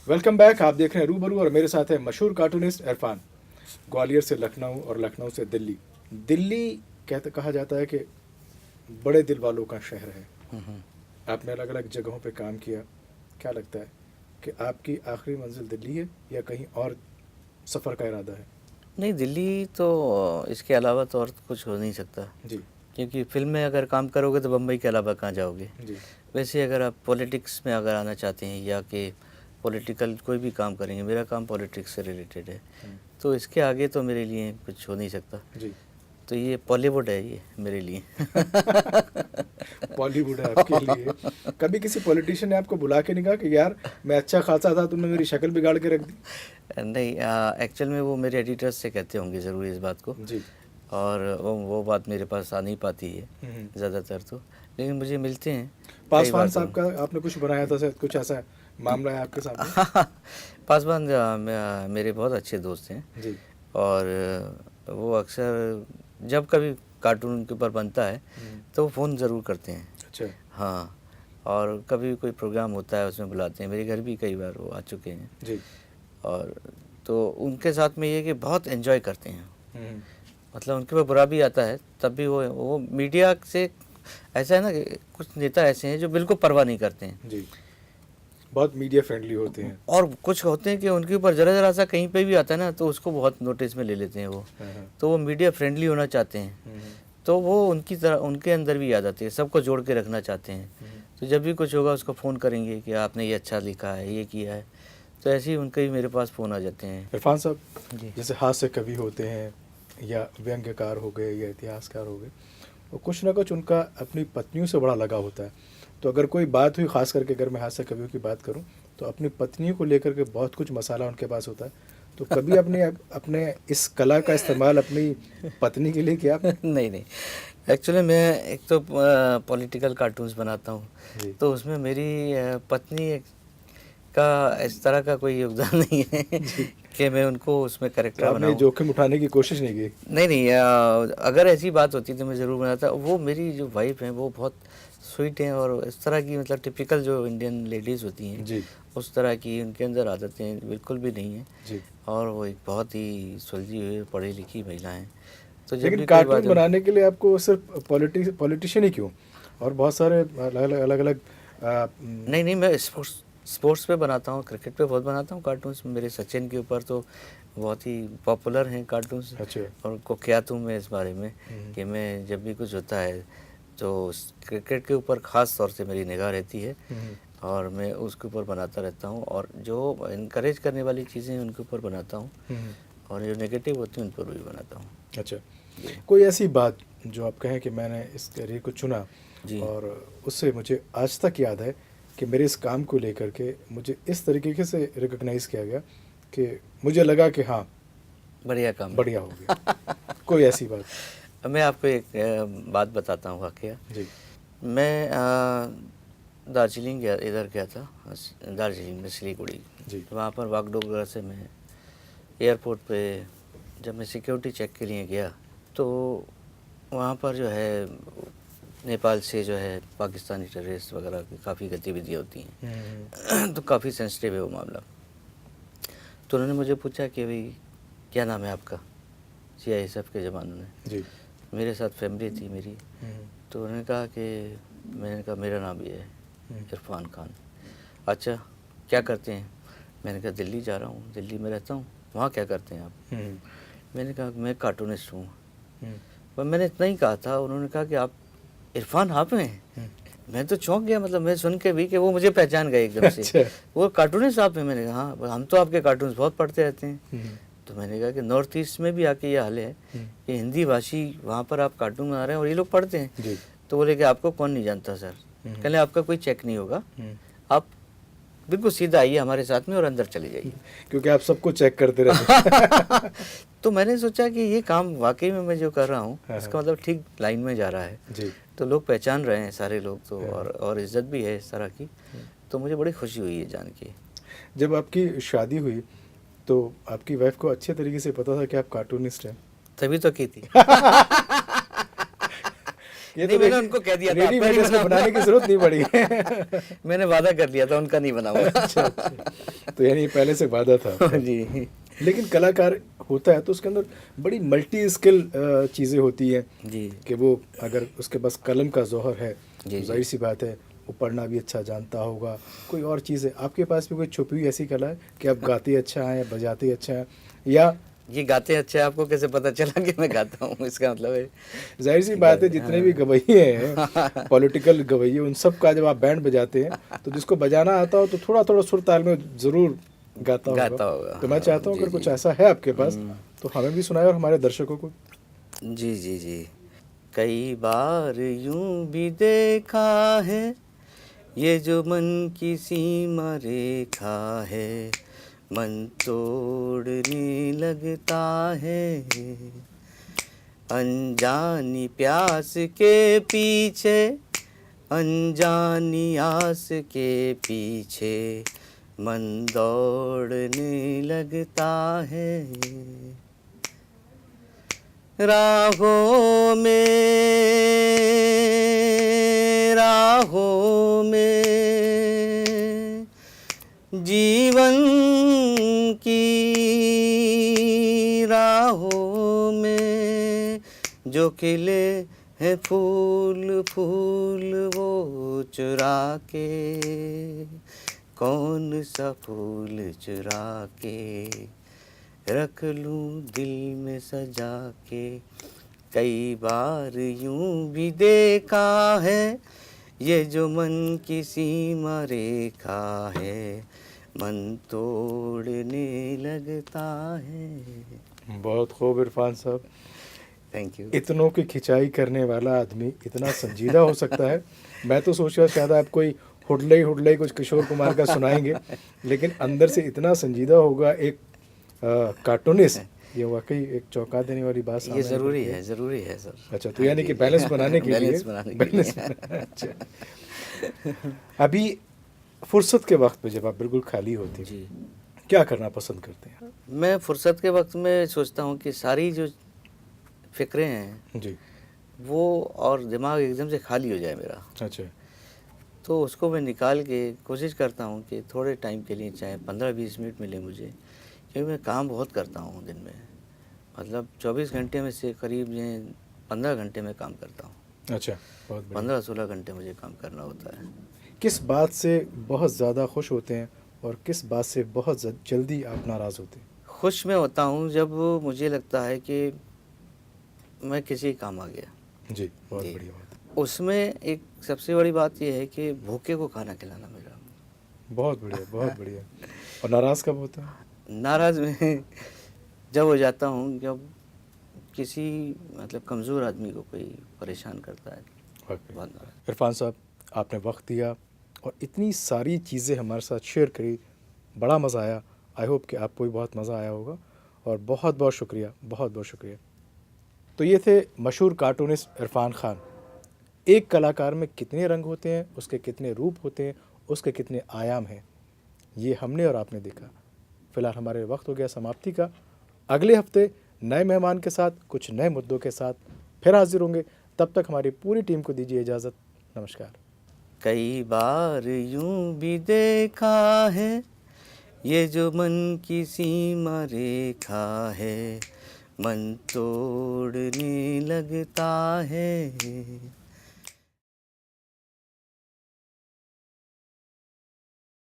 Welcome back. आप देख रहे हैं रूबरू और मेरे साथ है मशहूर कार्टूनिस्ट इरफान। ग्वालियर से लखनऊ और लखनऊ से दिल्ली। दिल्ली कहते कहा जाता है कि बड़े दिल वालों का शहर है। आपने अलग अलग जगहों पे काम किया। क्या लगता है कि आपकी आखिरी मंजिल दिल्ली है या कहीं और सफ़र का इरादा है? नहीं, दिल्ली तो इसके अलावा तो और कुछ हो नहीं सकता, जी क्योंकि फिल्म में अगर काम करोगे तो बम्बई के अलावा कहाँ जाओगे। जी। वैसे अगर आप पॉलिटिक्स में अगर आना चाहते हैं या कि पॉलिटिकल कोई भी काम करेंगे, मेरा काम पॉलिटिक्स से रिलेटेड है, तो इसके आगे तो मेरे लिए कुछ हो नहीं सकता। जी। तो ये बॉलीवुड है ये मेरे लिए। बॉलीवुड है आपके लिए। कभी किसी पॉलिटिशियन ने आपको बुला के नहीं कहा कि यार मैं अच्छा खासा था, तुमने मेरी शक्ल बिगाड़ के रख दी? नहीं, एक्चुअल में वो मेरे एडिटर्स से कहते होंगे ज़रूर इस बात को, जी। और वो बात मेरे पास आ नहीं पाती है ज़्यादातर तो, लेकिन मुझे मिलते हैं कई पासवान बार साहब तो। का आपने कुछ बनाया था शायद, कुछ ऐसा मामला है आपके सामने? पासवान मेरे बहुत अच्छे दोस्त हैं, जी। और वो अक्सर जब कभी कार्टून उनके ऊपर बनता है तो वो फ़ोन ज़रूर करते हैं। अच्छा। हाँ, और कभी कोई प्रोग्राम होता है उसमें बुलाते हैं, मेरे घर भी कई बार वो आ चुके हैं। जी। और तो उनके साथ में ये कि बहुत एंजॉय करते हैं, हम्म। मतलब उनके ऊपर बुरा भी आता है तब भी वो मीडिया से, ऐसा है ना कि कुछ नेता ऐसे हैं जो बिल्कुल परवाह नहीं करते हैं, जी। बहुत मीडिया फ्रेंडली होते हैं। और कुछ होते हैं कि उनके ऊपर ज़रा ज़रा सा कहीं पे भी आता है ना तो उसको बहुत नोटिस में ले लेते हैं वो। हाँ। तो वो मीडिया फ्रेंडली होना चाहते हैं, तो वो उनकी तरह उनके अंदर भी आ जाती है, सबको जोड़ के रखना चाहते हैं। तो जब भी कुछ होगा उसको फ़ोन करेंगे कि आपने ये अच्छा लिखा है, ये किया है, तो ऐसे ही उनके भी मेरे पास फ़ोन आ जाते हैं। इरफान साहब, जी। जैसे हास्य कवि होते हैं या व्यंग्यकार हो गए या इतिहासकार हो गए, और कुछ ना कुछ उनका अपनी पत्नियों से बड़ा लगाव होता है। तो अगर कोई बात हुई, खास करके अगर मैं हास्य कवियों की बात करूं, तो अपनी पत्नियों को लेकर के बहुत कुछ मसाला उनके पास होता है। तो कभी अपने अपने इस कला का इस्तेमाल अपनी पत्नी के लिए किया आपने? नहीं नहीं, एक्चुअली मैं एक तो पॉलिटिकल कार्टून्स बनाता हूँ, जी। तो उसमें मेरी पत्नी का इस तरह का कोई योगदान नहीं है जी। कि मैं उनको उसमें तो करेक्टर आपने बनाऊँ। जोखिम उठाने की कोशिश नहीं की? नहीं नहीं, अगर ऐसी बात होती तो मैं ज़रूर बनाता। वो मेरी जो वाइफ हैं वो बहुत स्वीट हैं, और इस तरह की मतलब टिपिकल जो इंडियन लेडीज़ होती हैं जी। उस तरह की उनके अंदर आदतें बिल्कुल भी नहीं हैं, जी। और वो एक बहुत ही सुलझी हुई पढ़ी लिखी महिला हैं। तो जब लेकिन भी कोई बात कार्टून हो। बनाने के लिए आपको सिर्फ पॉलिटिशियन ही क्यों, और बहुत सारे अलग अलग नहीं नहीं, मैं स्पोर्ट्स पे बनाता हूँ, क्रिकेट पे बहुत बनाता हूँ कार्टून्स। मेरे सचिन के ऊपर तो बहुत ही पॉपुलर हैं कार्टून्स, अच्छा। और कुख्यात हूँ मैं इस बारे में कि मैं जब भी कुछ होता है तो क्रिकेट के ऊपर ख़ास तौर से मेरी निगाह रहती है, और मैं उसके ऊपर बनाता रहता हूँ, और जो इनकरेज करने वाली चीज़ें उनके ऊपर बनाता हूँ, और जो नेगेटिव होती हैं उन पर भी बनाता हूँ। अच्छा। कोई ऐसी बात जो आप कहें कि मैंने इस करियर को चुना जी। और उससे मुझे आज तक याद है कि मेरे इस काम को लेकर के मुझे इस तरीके से रिकॉग्नाइज़ किया गया कि मुझे लगा कि हाँ, बढ़िया काम है। बढ़िया हो गया। कोई ऐसी बात? मैं आपको एक बात बताता हूँ वाकया। जी। मैं दार्जिलिंग गया, इधर गया था, दार्जिलिंग में सिलीगुड़ी। जी। वहाँ पर वागडोगरा से मैं एयरपोर्ट पे जब मैं सिक्योरिटी चेक के लिए गया, तो वहाँ पर जो है नेपाल से जो है पाकिस्तानी टेररिस्ट वगैरह की काफ़ी गतिविधियाँ होती हैं। तो काफ़ी सेंसिटिव है वो मामला। तो उन्होंने मुझे पूछा कि भाई क्या नाम है आपका, CISF के ज़माने में। जी। मेरे साथ फैमिली थी मेरी, तो उन्होंने कहा कि, मैंने कहा मेरा नाम ये है, इरफान खान। अच्छा, क्या करते हैं? मैंने कहा दिल्ली जा रहा हूँ, दिल्ली में रहता हूँ। वहाँ क्या करते हैं आप? मैंने कहा मैं कार्टूनिस्ट हूँ। पर मैंने इतना ही कहा था, उन्होंने कहा कि आप इरफान आप हैं? मैं तो चौंक गया, मतलब मैं सुन के भी कि वो मुझे पहचान गए एकदम से। अच्छा। वो कार्टूनिस्ट आप हैं? मैंने कहा हाँ, हम तो आपके कार्टून्स बहुत पढ़ते रहते हैं। तो मैंने कहा कि नॉर्थ ईस्ट में भी आके ये हाल है कि हिंदी भाषी वहाँ पर आप कार्टून बना रहे हैं और ये लोग पढ़ते हैं। जी। तो बोले कि आपको कौन नहीं जानता सर। कहले आपका कोई चेक नहीं होगा, आप बिल्कुल सीधा आइए हमारे साथ में और अंदर चले जाइए। क्योंकि आप सबको चेक करते रहते। तो मैंने सोचा कि ये काम वाकई में मैं जो कर रहा हूँ हाँ, इसका मतलब ठीक लाइन में जा रहा है। जी। तो लोग पहचान रहे हैं सारे लोग, तो और इज्जत भी है इस तरह की। तो मुझे बड़ी खुशी हुई है जान के। जब आपकी शादी हुई तो आपकी वाइफ को अच्छे तरीके से पता था कि आप कार्टूनिस्ट हैं? तभी तो की थी। ये नहीं, तो मैंने उनको कह दिया था, आपका रेडीमेड नहीं इसको बनाने की जरूरत नहीं पड़ी। मैंने वादा कर लिया था उनका नहीं बनाऊंगा। अच्छा, तो यानी ये पहले से वादा था आपका। जी लेकिन कलाकार होता है तो उसके अंदर बड़ी मल्टी स्किल चीज़ें होती हैं जी कि वो अगर उसके पास कलम का जौहर है जी, तो जी। जाहिर सी बात है वो पढ़ना भी अच्छा जानता होगा। कोई और चीज़ है आपके पास भी, कोई छुपी हुई ऐसी कला है कि आप गाते अच्छा हैं, बजाते अच्छा हैं, या ये गाते अच्छे हैं, आपको कैसे पता चला कि मैं गाता हूँ? इसका मतलब है जाहिर सी बात है जितने भी गवैये हैं, पॉलिटिकल गवैये, उन सब का जब आप बैंड बजाते हैं तो जिसको बजाना आता हो तो थोड़ा थोड़ा सुर ताल में ज़रूर गाता गाता होगा। होगा, तो मैं हाँ, चाहता हूँ जी, अगर कुछ जी। ऐसा है आपके पास तो हमें भी सुनाए और हमारे दर्शकों को। जी जी जी। कई बार यूं भी देखा है, ये जो मन की सीमा रेखा है, मन तोड़ने लगता है। अनजानी प्यास के पीछे, अनजानी आस के पीछे, मन दौड़ने लगता है। राहों में जीवन की राहों में जो खिले हैं फूल फूल वो चुरा के, कौन सा फूल चुरा के रख लूं दिल में सजा के। कई बार यूं भी देखा है, ये जो मन की सीमा रेखा है, मन तोड़ने लगता है। बहुत खूब इरफान साहब। Thank you. इतनों की खिंचाई करने वाला आदमी इतना संजीदा हो सकता है। मैं तो सोच रहा शायद आप कोई हुडले कुछ किशोर कुमार का सुनाएंगे, लेकिन अंदर से इतना संजीदा होगा एक कार्टूनिस्ट। ये वाकई एक चौंका देने वाली बात सामने ये ज़रूरी निकलती है, ज़रूरी है सर। अच्छा, तो हाँ यानी जी। कि बैलेंस बनाने के लिए बैलेंस बनाने के लिए। अच्छा। अभी फुर्सत के वक्त पे जब आप बिल्कुल खाली होते हैं जी, क्या करना पसंद करते हैं? मैं फुर्सत के वक्त में सोचता हूँ कि सारी जो फ़िक्रें हैं जी। वो, और दिमाग एकदम से खाली हो जाए मेरा, अच्छा। तो उसको मैं निकाल के कोशिश करता हूँ कि थोड़े टाइम के लिए चाहे 15-20 मिनट मिले मुझे, क्योंकि मैं काम बहुत करता हूँ दिन में। मतलब 24 घंटे में से करीब ये 15 घंटे में काम करता हूँ। अच्छा, बहुत बढ़िया। 15-16 घंटे मुझे काम करना होता है। किस बात से बहुत ज़्यादा खुश होते हैं और किस बात से बहुत जल्दी आप नाराज़ होते हैं? खुश मैं होता हूँ जब मुझे लगता है कि मैं किसी काम आ गया। जी, बहुत जी। बढ़िया बात। उसमें एक सबसे बड़ी बात यह है कि भूखे को खाना खिलाना मेरा। बहुत बढ़िया, बहुत बढ़िया। और नाराज़ कब होता है? नाराज़ में जब हो जाता हूँ, जब किसी मतलब कमज़ोर आदमी को कोई परेशान करता है, वाकई। बहुत नाराज़। इरफान साहब, आपने वक्त दिया और इतनी सारी चीज़ें हमारे साथ शेयर करी, बड़ा मज़ा आया। आई होप कि आपको भी बहुत मज़ा आया होगा और बहुत बहुत शुक्रिया, बहुत बहुत शुक्रिया। तो ये थे मशहूर कार्टूनिस्ट इरफान खान। एक कलाकार में कितने रंग होते हैं, उसके कितने रूप होते हैं, उसके कितने आयाम हैं, ये हमने और आपने देखा। फ़िलहाल हमारे वक्त हो गया समाप्ति का। अगले हफ्ते नए मेहमान के साथ, कुछ नए मुद्दों के साथ फिर हाजिर होंगे। तब तक हमारी पूरी टीम को दीजिए इजाज़त। नमस्कार। कई बार यूं भी देखा है, ये जो मन की सीमा रेखा है, मन तोड़ने लगता है।